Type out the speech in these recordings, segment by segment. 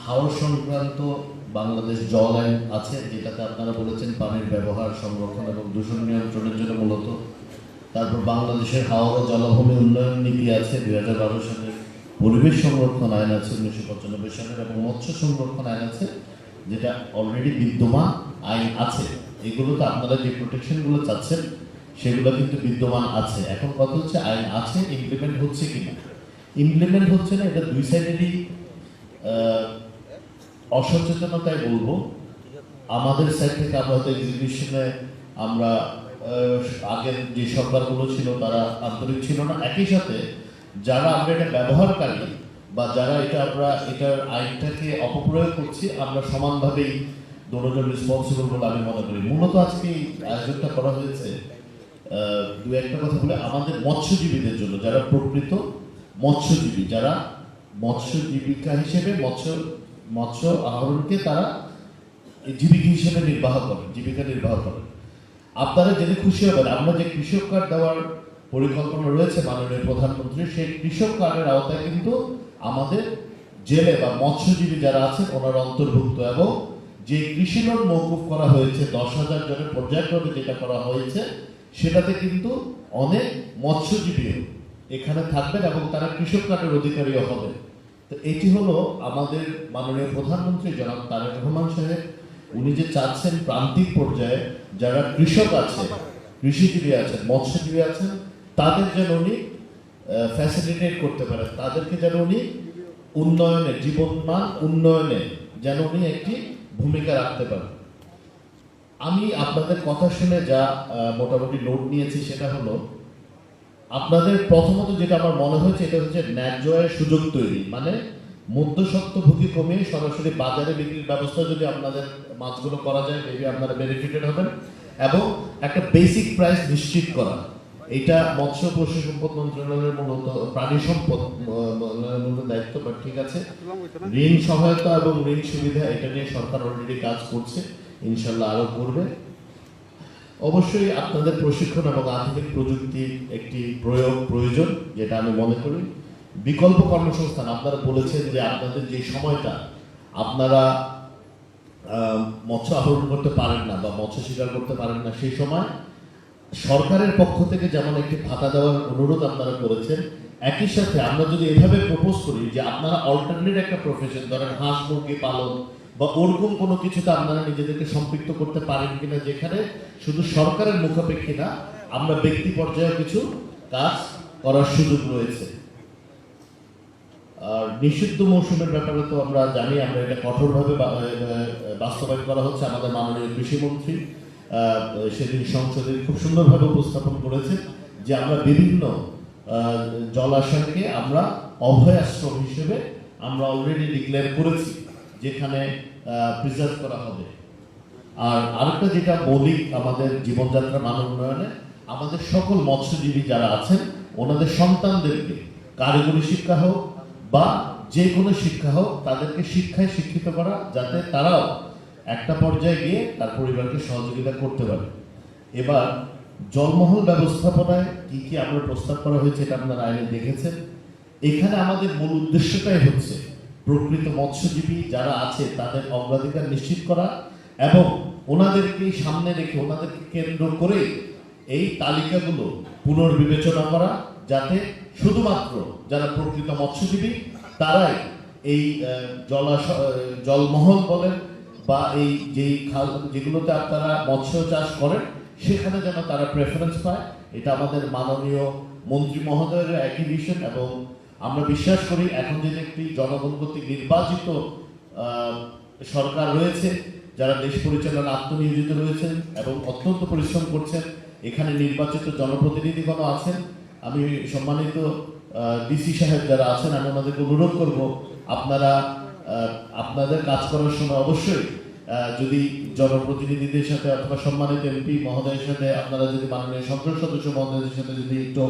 হাওর সংক্রান্ত বাংলাদেশ জল আইন আছে, যেটাতে আপনারা বলেছেন পানির ব্যবহার, সংরক্ষণ এবং দূষণ নিয়ন্ত্রণের জন্য মূলত। তারপর বাংলাদেশের হাওর ও জলাভূমি উন্নয়ন নীতি আছে 2012 সালের, পরিবেশ সংরক্ষণ আইন আছে 1995 সালের, এবং মৎস্য সংরক্ষণ আইন আছে, যেটা অলরেডি বিদ্যমান আইন আছে। এগুলোতে আপনারা যে প্রোটেকশনগুলো চাচ্ছেন সেগুলো কিন্তু বিদ্যমান আছে। এখন কথা হচ্ছে আইন আছে, ইমপ্লিমেন্ট হচ্ছে কিনা। ইমপ্লিমেন্ট হচ্ছে না, এটা দুই সাইডেরই অসচেতনতায় বলবো। আমাদের সাইড থেকে আমরা হয়তো এক্সিকিউশনে আমরা আগের যে সরকারগুলো ছিল তারা আন্তরিক ছিল না। একই সাথে যারা আমরা এটা ব্যবহারকারী বা যারা এটার আইনটাকে অপপ্রয়োগ করছি, আমরা সমানভাবেই দুজন রেসপন্সিবল বলে আমি মনে করি। মূলত আজকে এই আয়োজনটা করা হয়েছে দু একটা কথা বলে আমাদের মৎস্যজীবীদের জন্য, যারা প্রকৃত মৎস্যজীবী, যারা মৎস্য জীবিকা হিসেবে মৎস্য আহরণকে তারা জীবিকা হিসেবে জীবিকা নির্বাহ করেন। আপনারা জেনে খুশি হবেন, আমরা যে কৃষক কার্ড দেওয়ার পরিকল্পনা রয়েছে মাননীয় প্রধানমন্ত্রী, সেই কৃষক কার্ডের আওতায় কিন্তু আমাদের জেলে বা মৎস্যজীবী যারা আছেন ওনারা অন্তর্ভুক্ত। এবং যে কৃষি লোন মওকুফ করা হয়েছে 10,000 জনের পর্যায়ক্রমে যেটা করা হয়েছে, সেটাতে কিন্তু অনেক মৎস্যজীবী এখানে থাকবেন এবং তারা কৃষক কার্ডের অধিকারীও হবেন। তো এটি হলো আমাদের মাননীয় প্রধানমন্ত্রী জনাব তারেক রহমান সাহেব, উনি যে চাচ্ছেন প্রান্তিক পর্যায়ে যারা কৃষক আছে, কৃষিজীবী আছেন, মৎস্যজীবী আছেন, তাদের যেন উনি ফ্যাসিলিটেট করতে পারেন, তাদেরকে যেন উনি উন্নয়নে, জীবনমান উন্নয়নে যেন উনি একটি ভূমিকা রাখতে পারেন। আমি আপনাদের কথা শুনে যা মোটামুটি নোট নিয়েছি সেটা হলো, আপনাদের প্রথমত যেটা আমার মনে হয়েছে এটা হচ্ছে ন্যায্য আয়ের সুযোগ তৈরি, মানে মধ্যস্বত্বভোগী কমিয়ে সরাসরি বাজারে বিক্রির ব্যবস্থা যদি আপনাদের মাছগুলো করা যায়, মেবি আপনারা বেনিফিটেড হবেন। এবং একটা বেসিক প্রাইস নিশ্চিত করা, এটা মৎস্য পশু সম্পদ মন্ত্রণালয়ের মূলত প্রাণী সম্পদ মন্ত্রণালয়ের দায়িত্ব। বাট ঠিক আছে, ঋণ সহায়তা এবং ঋণ সুবিধা এটা নিয়ে সরকার অলরেডি কাজ করছে, ইনশাল্লাহ আরো করবে। অবশ্যই আপনাদের প্রশিক্ষণ এবং আধুনিক প্রযুক্তির একটি প্রয়োজন, যেটা আমি মনে করি। বিকল্প কর্মসংস্থান, আপনারা বলেছেন যে আপনাদের যে সময়টা আপনারা মৎস্য আহরণ করতে পারেন না বা মৎস্য শিকার করতে পারেন না, সেই সময় সরকারের পক্ষ থেকে যেমন একটি ভাতা দেওয়ার অনুরোধ আপনারা করেছেন, একই সাথে আমরা যদি এভাবে প্রপোজ করি যে আপনারা অল্টারনেট একটা প্রফেশন, ধরেন হাঁস মুরগি পালন বা ওরকম কোনো কিছুতে আপনারা নিজেদেরকে সম্পৃক্ত করতে পারেন কিনা, যেখানে শুধু সরকারের মুখাপেক্ষী না, আমরা ব্যক্তি পর্যায়ে কিছু কাজ করার সুযোগ রয়েছে। আর নিষিদ্ধ মৌসুমের ব্যাপারে তো আমরা জানি, আমরা এটা কঠোরভাবে বাস্তবায়ন করা হচ্ছে। আমাদের মাননীয় কৃষিমন্ত্রী সেদিন সংসদে খুব সুন্দরভাবে উপস্থাপন করেছে যে আমরা বিভিন্ন জলাশয়কে আমরা অভয়াশ্রম হিসেবে আমরা অলরেডি ডিক্লেয়ার করেছি, যেখানে প্রিজার্ভ করা হবে। আর আরেকটা যেটা মৌলিক আমাদের জীবনযাত্রা মান উন্নয়নে, আমাদের সকল মৎস্যজীবী যারা আছেন ওনাদের সন্তানদেরকে কারিগরি শিক্ষা হোক বা যে কোনো শিক্ষা হোক, তাদেরকে শিক্ষায় শিক্ষিত করা, যাতে তারাও একটা পর্যায়ে গিয়ে তার পরিবারকে সহযোগিতা করতে পারে। এবার জলমহল ব্যবস্থাপনায় কি কি আমরা প্রস্তাব করা হয়েছে এটা আপনারা আইনে দেখেছেন। এখানে আমাদের মূল উদ্দেশ্যটাই হচ্ছে প্রকৃত মৎস্যজীবী যারা আছে তাদের অগ্রাধিকার নিশ্চিত করা এবং ওনাদেরকে সামনে রেখে, ওনাদেরকে কেন্দ্র করে এই তালিকাগুলো পুনর্বিবেচনা করা, যাতে শুধুমাত্র যারা প্রকৃত মৎস্যজীবী তারাই এই জলমহল বলেন বা এই যেই খাল যেগুলোতে আপনারা মৎস্য চাষ করেন সেখানে যেন তারা প্রেফারেন্স পায়। এটা আমাদের মাননীয় মন্ত্রী মহোদয়ের একই ভিশন। এবং আমরা বিশ্বাস করি এখন যে একটি জনগণ কর্তৃক নির্বাচিত সরকার রয়েছে, যারা দেশ পরিচালনা আত্মনিয়োজিত রয়েছেন এবং অত্যন্ত পরিশ্রম করছেন, এখানে নির্বাচিত জনপ্রতিনিধিগণ আছেন। আমি সম্মানিত ডিসি সাহেব যারা আছেন, আমি ওনাদেরকে অনুরোধ করব আপনারা আপনাদের কাজ করার সময় অবশ্যই যদি জনপ্রতিনিধিদের সাথে অথবা সম্মানিত এমপি মহোদয়ের সাথে আপনারা যদি মাননীয় সংসদ সদস্য মহোদয়ের সাথে যদি একটু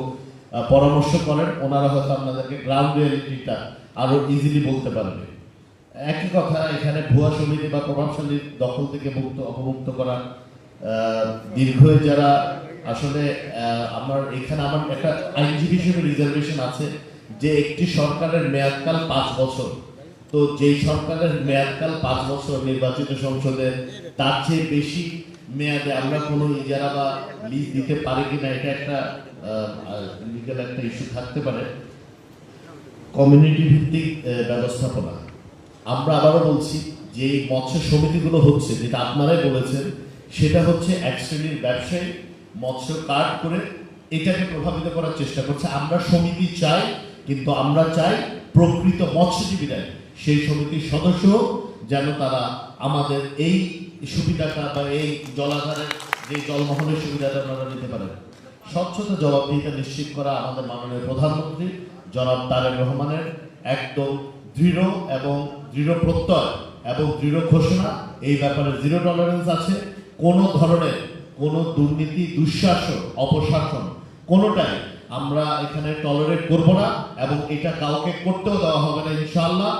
পরামর্শ করেন, ওনারা হয়তো আপনাদেরকে গ্রাউন্ড রিয়েলিটিটা আরো ইজিলি বলতে পারবে। একই কথা, এখানে ভুয়া সমিতি বা প্রভাবশালীর দখল থেকে অপমুক্ত করা, দীর্ঘ যারা আসলে আমার একটা আইনজীবী হিসেবে রিজার্ভেশন আছে যে একটি সরকারের মেয়াদকাল 5 বছর, তো যেই সরকারের মেয়াদকাল 5 বছর নির্বাচিত সংসদের, তার চেয়ে বেশি মেয়াদে আমরা কোনো ইজারা বা লিজ দিতে পারি কিনা, এটা একটা লিগ্যাল একটা ইস্যু থাকতে পারে। কমিউনিটি ভিত্তিক ব্যবস্থাপনা, আমরা আবারও বলছি যে এই মৎস্য সমিতিগুলো হচ্ছে, যেটা আপনারাই বলেছেন, সেটা হচ্ছে এক শ্রেণীর ব্যবসায়ী মৎস্য কার্ড করে এটাকে প্রভাবিত করার চেষ্টা করছে। আমরা সমিতি চাই, কিন্তু আমরা চাই প্রকৃত মৎস্যজীবীরা সেই সমিতির সদস্য যেন তারা আমাদের এই সুবিধাটা বা এই জলাধারের যে জলমহলের সুবিধাটা আপনারা নিতে পারেন। স্বচ্ছতা জবাবদিহিতা নিশ্চিত করা আমাদের মাননীয় প্রধানমন্ত্রী জনাব তারেক রহমানের একদম দৃঢ় এবং দৃঢ় প্রত্যয় এবং দৃঢ় ঘোষণা। এই ব্যাপারে জিরো টলারেন্স আছে। কোনো ধরনের কোনো দুর্নীতি, দুঃশাসন, অপশাসন কোনোটাই আমরা এখানে টলারেট করব না এবং এটা কাউকে করতেও দেওয়া হবে না ইনশাআল্লাহ।